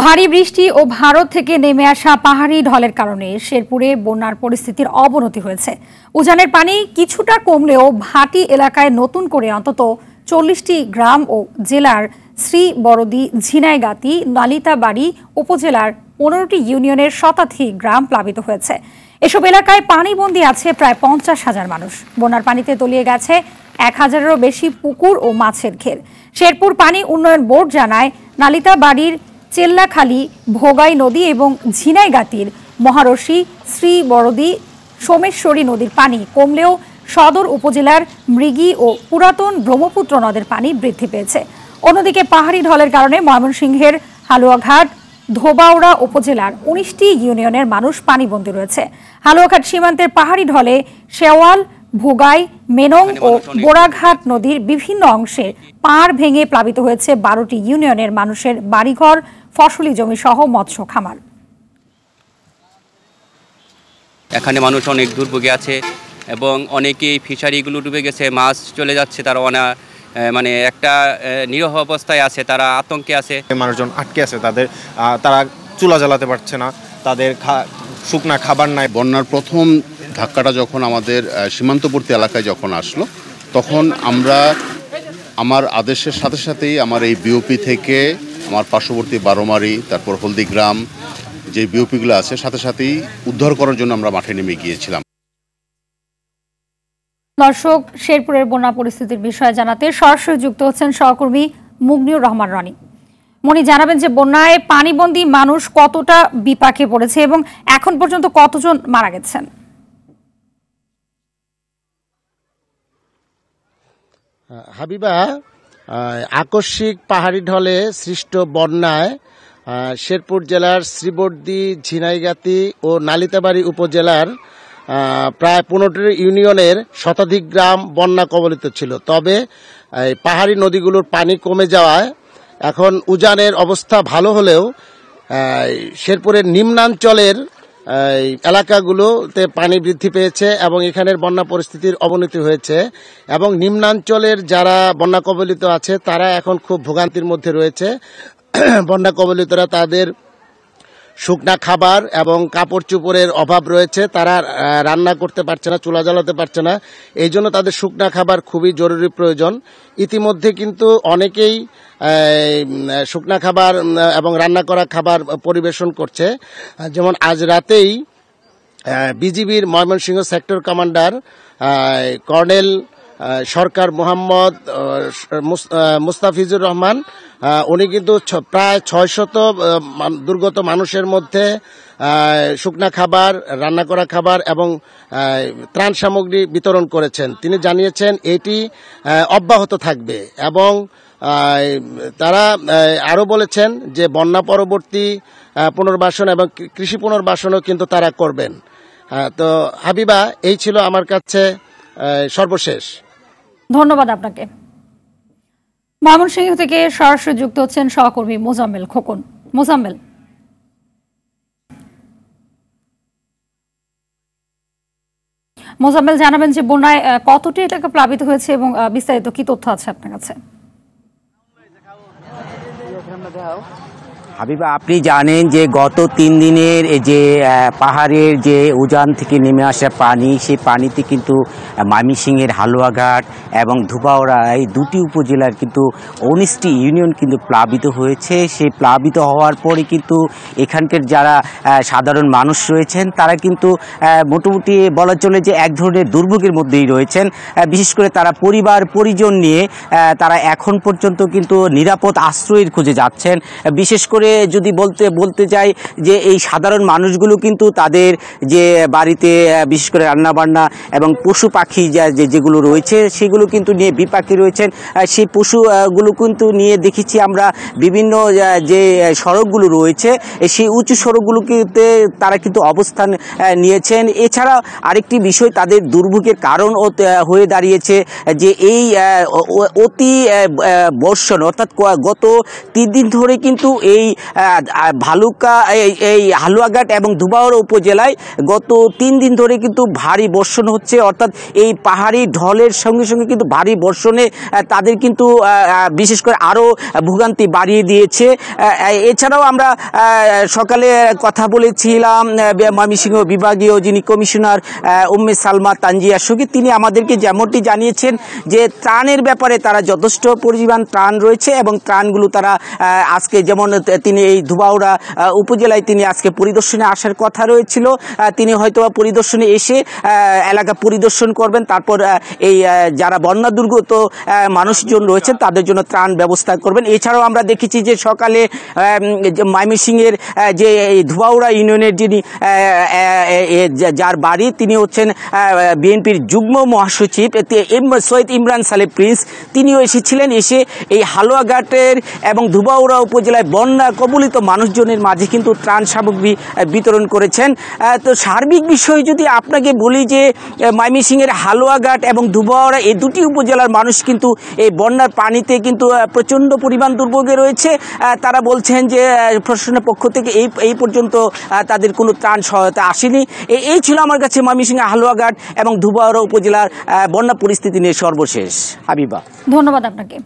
ভারী বৃষ্টি ও ভারত থেকে নেমে আসা পাহাড়ি ঢলের কারণে শেরপুরে বন্যার পরিস্থিতির অবনতি হয়েছে। উজানের পানি কিছুটা কমলেও ভাটি এলাকায় নতুন করে অন্তত 40টি গ্রাম ও জেলার শ্রীবরদী, ঝিনাইগাতি, নালিতাবাড়ি উপজেলার 15টি ইউনিয়নের শতাধিক গ্রাম প্লাবিত হয়েছে। এসব এলাকায় পানিবন্দী আছে প্রায় 50,000 মানুষ। বন্যার পানিতে তলিয়ে গেছে 1000-এরও বেশি পুকুর ও মাছের ঘের। শেরপুর পানি উন্নয়ন বোর্ড জানায়, নালিতাবাড়ির চেল্লাখালী, ভোগাই নদী এবং ঝিনাইগাতির মহারশী, শ্রীবরদী, সোমেশ্বরী নদীর পানি কমলেও সদর উপজেলার মৃগী ও পুরাতন ব্রহ্মপুত্র নদের পানি বৃদ্ধি পেয়েছে। অন্যদিকে পাহাড়ি ঢলের কারণে ময়মনসিংহের হালুয়াঘাট, ধোবাউড়া উপজেলার 19টি ইউনিয়নের মানুষ পানিবন্দী রয়েছে। হালুয়াঘাট সীমান্তের পাহাড়ি ঢলে শেওয়াল, ভোগাই, মেনং ও বোরাঘাট নদীর বিভিন্ন অংশে পাড় ভেঙে প্লাবিত হয়েছে 12টি ইউনিয়নের মানুষের বাড়িঘর, ফসলি জমি সহ মৎস্য খামার। এখানে মানুষ অনেক দুর্ভোগে আছে এবং অনেকেই ফিশারিগুলো ডুবে গেছে, মাছ চলে যাচ্ছে, তারা মানে একটা নিরহ অবস্থায় আছে, তারা আতঙ্কে আছে। মানুষজন আটকে আছে, তারা চুলা জ্বালাতে পারছে না, তাদের শুকনা খাবার নাই। বন্যার প্রথম ধাক্কাটা যখন আমাদের সীমান্তবর্তী এলাকায় যখন আসলো, তখন আমার আদেশের সাথে সাথেই আমার এই বিওপি থেকে আমার পার্শ্ববর্তী বারোমারি, তারপর হলদিগ্রাম, যে বিওপিগুলো আছে, সাথে সাথেই উদ্ধার করার জন্য আমরা মাঠে নেমে গিয়েছিলাম। দর্শক, শেরপুরের বন্যা পরিস্থিতির বিষয়ে জানাতে সরাসরি যুক্ত হচ্ছেন সহকর্মী মুগনিউর রহমান রনি। মনি, জানাবেন যে বন্যায় পানিবন্দী মানুষ কতটা বিপাকে পড়েছে এবং এখন পর্যন্ত কতজন মারা গেছেন? হাবিবা, আকস্মিক পাহাড়ি ঢলে সৃষ্ট বন্যায় শেরপুর জেলার শ্রীবরদী, ঝিনাইগাতি ও নালিতাবাড়ি উপজেলার প্রায় 15টি ইউনিয়নের শতাধিক গ্রাম বন্যা কবলিত ছিল। তবে পাহাড়ি নদীগুলোর পানি কমে যাওয়ায় এখন উজানের অবস্থা ভালো হলেও শেরপুরের নিম্নাঞ্চলের এলাকাগুলোতে পানি বৃদ্ধি পেয়েছে এবং এখানের বন্যা পরিস্থিতির অবনতি হয়েছে এবং নিম্নাঞ্চলের যারা বন্যা কবলিত আছে তারা এখন খুব ভোগান্তির মধ্যে রয়েছে। বন্যা কবলিতরা তাদের শুকনা খাবার এবং কাপড় চোপড়ের অভাব রয়েছে, তারা রান্না করতে পারছে না, চুলা জ্বালাতে পারছে না, এই জন্য তাদের শুকনা খাবার খুবই জরুরি প্রয়োজন। ইতিমধ্যে কিন্তু অনেকেই শুকনা খাবার এবং রান্না করা খাবার পরিবেশন করছে। যেমন আজ রাতেই বিজিবির ময়মনসিংহ সেক্টর কমান্ডার কর্নেল সরকার মোহাম্মদ মুস্তাফিজুর রহমান, উনি কিন্তু প্রায় 600 দুর্গত মানুষের মধ্যে শুকনা খাবার, রান্না করা খাবার এবং ত্রাণ সামগ্রী বিতরণ করেছেন। তিনি জানিয়েছেন এটি অব্যাহত থাকবে এবং তারা আরও বলেছেন যে বন্যা পরবর্তী পুনর্বাসন এবং কৃষি পুনর্বাসনও কিন্তু তারা করবেন। তো হাবিবা, এই ছিল আমার কাছে সর্বশেষ। ধন্যবাদ আপনাকে। ময়মনসিংহ থেকে সরাসরি যুক্ত হচ্ছেন সহকর্মী মোজাম্মেল খোকন। মোজাম্মেল, জানাবেন যে বন্যায় কতটি এলাকা প্লাবিত হয়েছে এবং বিস্তারিত কি তথ্য আছে আপনার কাছে? হাবিবা, আপনি জানেন যে গত 3 দিনের যে পাহাড়ের যে উজান থেকে নেমে আসা পানি, সেই পানিতে কিন্তু ময়মনসিংহের হালুয়াঘাট এবং ধোবাউড়া, এই 2টি উপজেলার কিন্তু 19টি ইউনিয়ন কিন্তু প্লাবিত হয়েছে। সেই প্লাবিত হওয়ার পরে কিন্তু এখানকার যারা সাধারণ মানুষ রয়েছেন তারা কিন্তু মোটামুটি বলা চলে যে এক ধরনের দুর্ভোগের মধ্যেই রয়েছেন। বিশেষ করে তারা পরিবার পরিজন নিয়ে তারা এখন পর্যন্ত কিন্তু নিরাপদ আশ্রয়ের খুঁজে যাচ্ছেন। বিশেষ করে যদি বলতে যাই যে এই সাধারণ মানুষগুলো কিন্তু তাদের যে বাড়িতে বিশেষ করে রান্নাবান্না এবং পশু পাখি যেগুলো রয়েছে সেগুলো কিন্তু নিয়ে বিপাকে রয়েছেন। সেই পশুগুলো কিন্তু নিয়ে দেখেছি আমরা বিভিন্ন যে সড়কগুলো রয়েছে সেই উঁচু সড়কগুলোতে তারা কিন্তু অবস্থান নিয়েছেন। এছাড়া আরেকটি বিষয় তাদের দুর্ভোগের কারণ হয়ে দাঁড়িয়েছে যে এই অতি বর্ষণ, অর্থাৎ গত 3 দিন ধরে কিন্তু এই ভালুকা এই হালুয়াঘাট এবং ধুবাউড়া উপজেলায় গত 3 দিন ধরে কিন্তু ভারী বর্ষণ হচ্ছে, অর্থাৎ এই পাহাড়ি ঢলের সঙ্গে সঙ্গে কিন্তু ভারী বর্ষণে তাদের কিন্তু বিশেষ করে আরও ভোগান্তি বাড়িয়ে দিয়েছে। এছাড়াও আমরা সকালে কথা বলেছিলাম ময়মনসিংহ বিভাগীয় যিনি কমিশনার উম্মে সালমা তানজিয়ার সঙ্গে, তিনি আমাদেরকে যেমনটি জানিয়েছেন যে ত্রাণের ব্যাপারে তারা যথেষ্ট পরিমাণ ত্রাণ রয়েছে এবং ত্রাণগুলো তারা আজকে যেমন তিনি এই ধুবাউড়া উপজেলায় তিনি আজকে পরিদর্শনে আসার কথা রয়েছিল, তিনি হয়তোবা পরিদর্শনে এসে এলাকা পরিদর্শন করবেন, তারপর এই যারা বন্যা দুর্গত মানুষজন রয়েছে তাদের জন্য ত্রাণ ব্যবস্থা করবেন। এছাড়াও আমরা দেখেছি যে সকালে ময়মনসিংহের যে ধুবাউড়া ইউনিয়নের যিনি যার বাড়ি তিনি হচ্ছেন বিএনপির যুগ্ম মহাসচিব সৈয়দ ইমরান সালেহ প্রিন্স, তিনিও এসেছিলেন, এসে এই হালুয়াঘাটের এবং ধুবাউড়া উপজেলায় বন্যা কবলিত মানুষজনের মাঝে কিন্তু ত্রাণ সামগ্রী বিতরণ করেছেন। তো সার্বিক বিষয় যদি আপনাকে বলি যে ময়মনসিংহের হালুয়াঘাট এবং ধুবাউড়া এই দুটি উপজেলার মানুষ কিন্তু এই বন্যার পানিতে কিন্তু প্রচণ্ড পরিমাণ দুর্ভোগে রয়েছে। তারা বলছেন যে প্রশাসনের পক্ষ থেকে এই পর্যন্ত তাদের কোনো ত্রাণ সহায়তা আসেনি। এই ছিল আমার কাছে ময়মনসিংহ হালুয়াঘাট এবং ধুবাউড়া উপজেলার বন্যা পরিস্থিতি নিয়ে সর্বশেষ। হাবিবা, ধন্যবাদ আপনাকে।